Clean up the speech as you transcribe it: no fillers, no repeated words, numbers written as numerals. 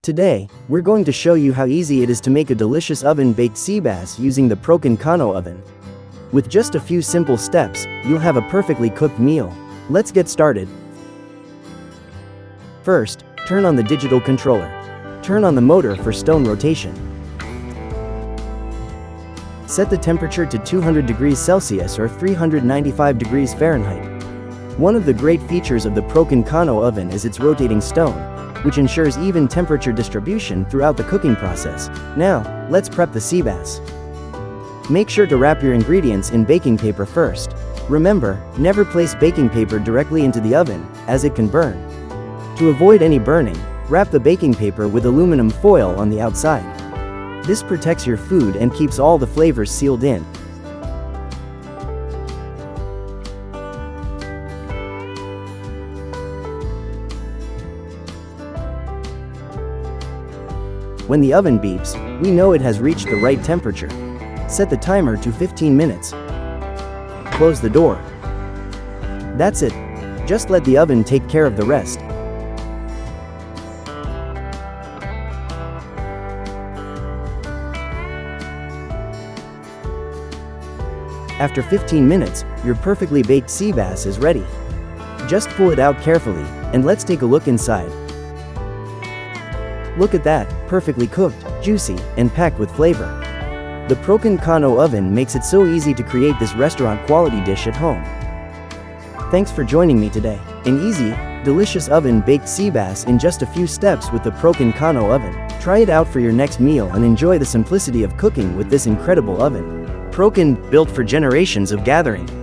Today, we're going to show you how easy it is to make a delicious oven-baked Seabass using the Prokan Kano Oven. With just a few simple steps, you'll have a perfectly cooked meal. Let's get started. First, turn on the digital controller. Turn on the motor for stone rotation. Set the temperature to 200 degrees Celsius or 395 degrees Fahrenheit. One of the great features of the Prokan Kano Oven is its rotating stone, which ensures even temperature distribution throughout the cooking process. Now, let's prep the Seabass. Make sure to wrap your ingredients in baking paper first. Remember, never place baking paper directly into the oven, as it can burn. To avoid any burning, wrap the baking paper with aluminum foil on the outside. This protects your food and keeps all the flavors sealed in. When the oven beeps, we know it has reached the right temperature. Set the timer to 15 minutes. Close the door. That's it. Just let the oven take care of the rest. After 15 minutes, your perfectly baked Seabass is ready. Just pull it out carefully, and let's take a look inside. Look at that, perfectly cooked, juicy, and packed with flavor. The Prokan Kano Oven makes it so easy to create this restaurant-quality dish at home. Thanks for joining me today. An easy, delicious oven-baked Seabass in just a few steps with the Prokan Kano Oven. Try it out for your next meal and enjoy the simplicity of cooking with this incredible oven. Prokan, built for generations of gathering.